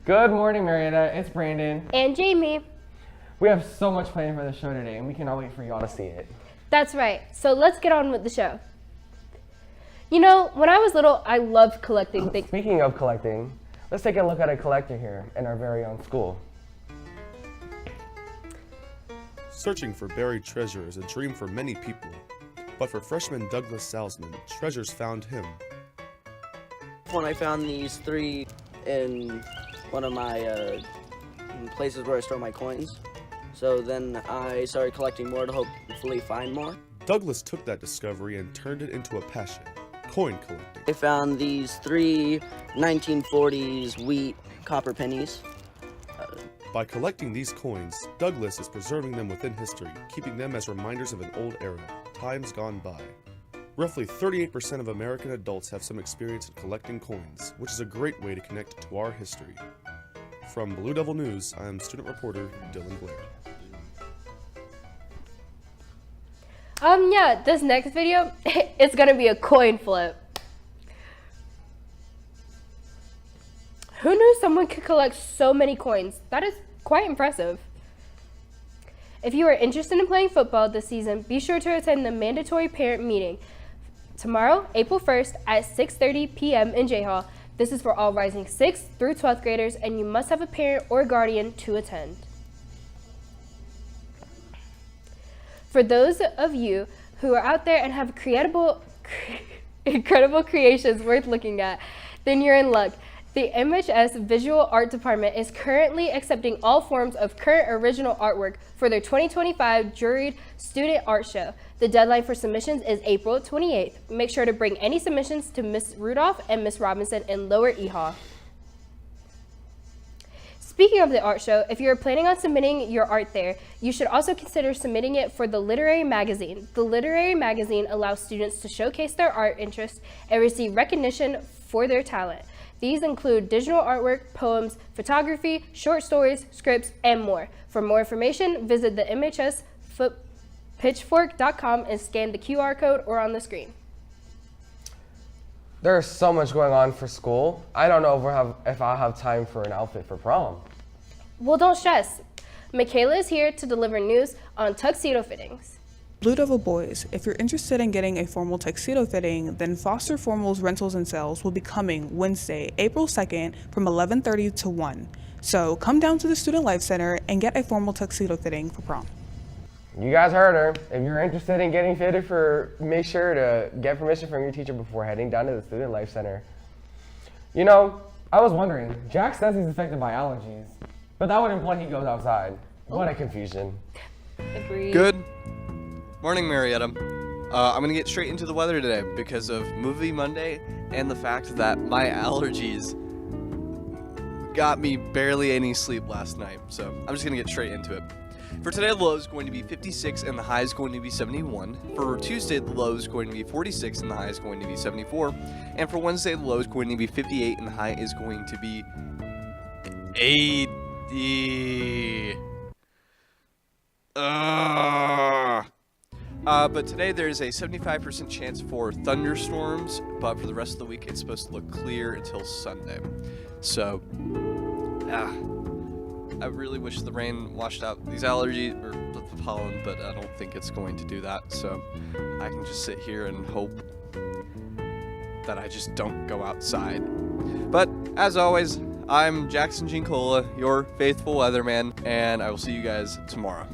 Good morning, Marietta. It's Brandon. And Jamie. We have so much planned for the show today, and we cannot wait for y'all to see it. That's right. So let's get on with the show. You know, when I was little, I loved collecting things. Speaking of collecting, let's take a look at a collector here in our very own school. Searching for buried treasure is a dream for many people, but for freshman Douglas Salzman, treasures found him. When I found these three in one of my places where I store my coins, so then I started collecting more to hopefully find more. Douglas took that discovery and turned it into a passion, coin collecting. I found these three 1940s wheat copper pennies. By collecting these coins, Douglas is preserving them within history, keeping them as reminders of an old era, times gone by. Roughly 38% of American adults have some experience in collecting coins, which is a great way to connect to our history. From Blue Devil News, I am student reporter Dylan Blair. Yeah, this next video, it's gonna be a coin flip. Who knew someone could collect so many coins? That is quite impressive. If you are interested in playing football this season, be sure to attend the mandatory parent meeting tomorrow, April 1st at 6:30 p.m. in J Hall. This is for all rising 6th through 12th graders, and you must have a parent or guardian to attend. For those of you who are out there and have incredible creations worth looking at, then you're in luck. The MHS Visual Art Department is currently accepting all forms of current original artwork for their 2025 Juried Student Art Show. The deadline for submissions is April 28th. Make sure to bring any submissions to Miss Rudolph and Miss Robinson in Lower Ehaw. Speaking of the art show, if you're planning on submitting your art there, you should also consider submitting it for the Literary Magazine. The Literary Magazine allows students to showcase their art interests and receive recognition for their talent. These include digital artwork, poems, photography, short stories, scripts, and more. For more information, visit the MHSPitchfork.com and scan the QR code or on the screen. There's so much going on for school. I don't know if I'll have time for an outfit for prom. Well, don't stress. Michaela is here to deliver news on tuxedo fittings. Blue Devil Boys, if you're interested in getting a formal tuxedo fitting, then Foster Formals Rentals and Sales will be coming Wednesday, April 2nd from 11:30 to 1. So come down to the Student Life Center and get a formal tuxedo fitting for prom. You guys heard her. If you're interested in getting fitted make sure to get permission from your teacher before heading down to the Student Life Center. You know, I was wondering, Jack says he's affected by allergies, but that would imply he goes outside. What a confusion. Agreed. Good morning, Marietta. I'm going to get straight into the weather today because of Movie Monday and the fact that my allergies got me barely any sleep last night. So I'm just going to get straight into it. For today, the low is going to be 56 and the high is going to be 71. For Tuesday, the low is going to be 46 and the high is going to be 74. And for Wednesday, the low is going to be 58 and the high is going to be 80. But today there's a 75% chance for thunderstorms, but for the rest of the week it's supposed to look clear until Sunday. So, I really wish the rain washed out these allergies, or the pollen, but I don't think it's going to do that. So, I can just sit here and hope that I just don't go outside. But, as always, I'm Jackson Gincola, your faithful weatherman, and I will see you guys tomorrow.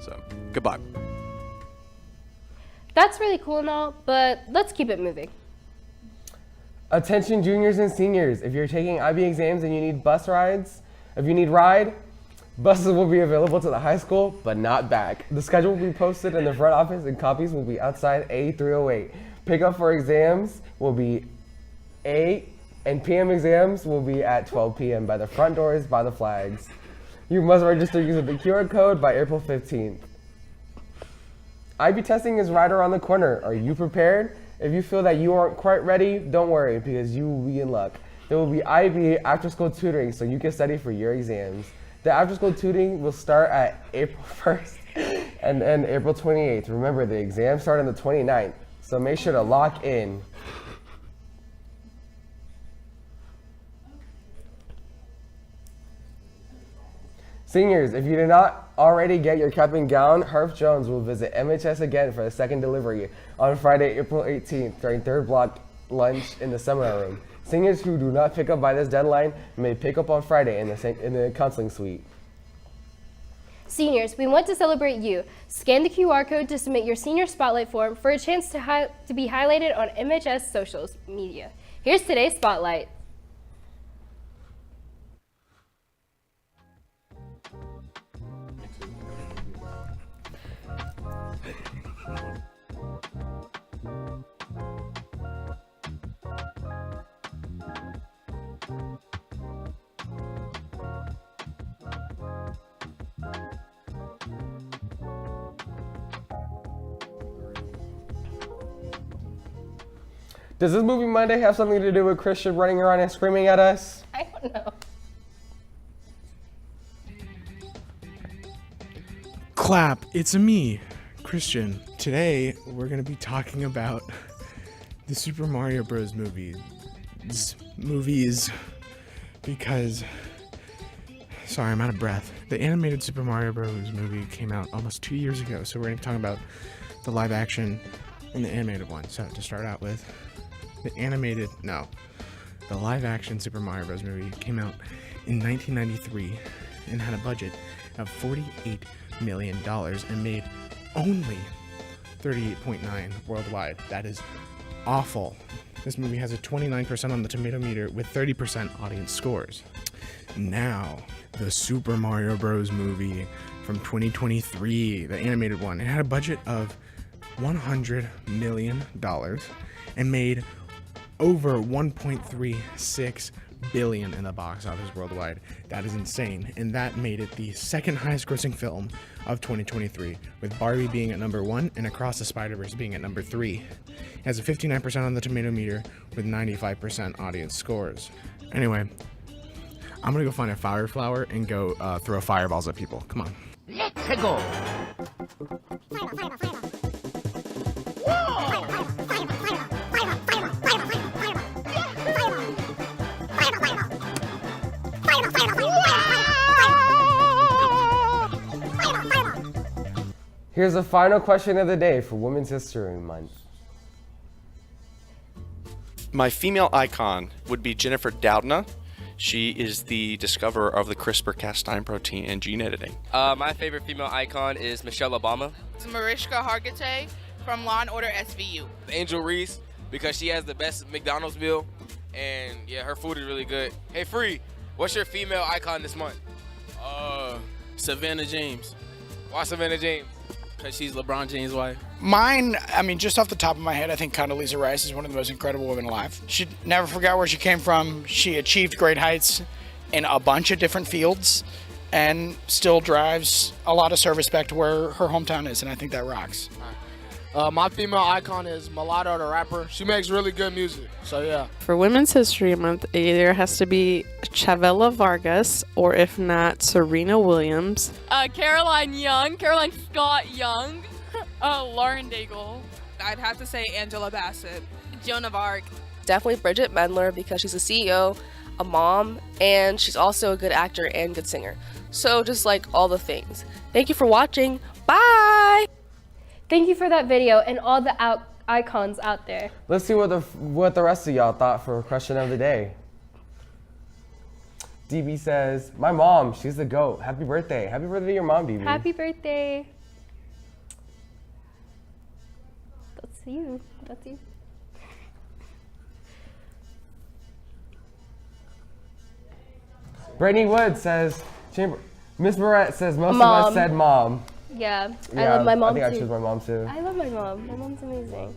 So, goodbye. That's really cool and all, but let's keep it moving. Attention juniors and seniors, if you're taking IB exams and you need bus rides, if you need ride, buses will be available to the high school, but not back. The schedule will be posted in the front office and copies will be outside A308. Pickup for exams will be 8 and PM exams will be at 12 p.m. by the front doors by the flags. You must register using the QR code by April 15th. IB testing is right around the corner. Are you prepared? If you feel that you aren't quite ready, don't worry because you will be in luck. There will be IB after-school tutoring so you can study for your exams. The after-school tutoring will start at April 1st and end April 28th. Remember, the exams start on the 29th, so make sure to lock in. Seniors, if you did not already get your cap and gown, Herb Jones will visit MHS again for the second delivery on Friday, April 18th during third block lunch in the seminar room. Seniors who do not pick up by this deadline may pick up on Friday in the counseling suite. Seniors, we want to celebrate you. Scan the QR code to submit your senior spotlight form for a chance to be highlighted on MHS social media. Here's today's spotlight. Does this movie Monday have something to do with Christian running around and screaming at us? I don't know. Clap, it's me, Christian. Today, we're going to be talking about the Super Mario Bros. Movies because, sorry, I'm out of breath. The animated Super Mario Bros. Movie came out almost 2 years ago, so we're going to talk about the live action and the animated one. So to start out with, the live action Super Mario Bros. Movie came out in 1993 and had a budget of $48 million and made only 38.9 worldwide. That is awful. This movie has a 29% on the tomato meter with 30% audience scores. Now, the Super Mario Bros. Movie from 2023, the animated one, it had a budget of $100 million and made over 1.36 billion in the box office worldwide. That is insane, and that made it the second highest grossing film of 2023, with Barbie being at number 1 and Across the Spider-Verse being at number 3. It has a 59% on the tomato meter with 95% audience scores. Anyway, I'm gonna go find a fire flower and go throw fireballs at people. Come on. Let's go. Here's the final question of the day for Women's History Month. My female icon would be Jennifer Doudna. She is the discoverer of the CRISPR-Cas9 protein and gene editing. My favorite female icon is Michelle Obama. It's Mariska Hargitay from Law & Order SVU. Angel Reese, because she has the best McDonald's meal, and yeah, her food is really good. Hey, Free, what's your female icon this month? Savannah James, Why Savannah James? because she's LeBron James' wife. Mine, I mean, just off the top of my head, I think Condoleezza Rice is one of the most incredible women alive. She never forgot where she came from. She achieved great heights in a bunch of different fields and still drives a lot of service back to where her hometown is, and I think that rocks. My female icon is Mulatto, the rapper. She makes really good music, so yeah. For Women's History Month, it either has to be Chavela Vargas, or if not, Serena Williams. Caroline Scott Young, Lauren Daigle. I'd have to say Angela Bassett. Joan of Arc. Definitely Bridget Mendler, because she's a CEO, a mom, and she's also a good actor and good singer. So just like all the things. Thank you for watching. Bye! Thank you for that video and all the icons out there. Let's see what the rest of y'all thought for question of the day. DB says, my mom, she's the GOAT. Happy birthday. Happy birthday to your mom, DB. Happy birthday. That's you. That's you. Brittany Wood says, Miss Barrett says, most of us said mom. Yeah, I love my mom too. I think I choose my mom too. I love my mom. My mom's amazing.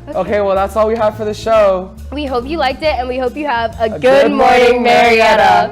Okay, well, that's all we have for the show. We hope you liked it, and we hope you have a good morning, Marietta.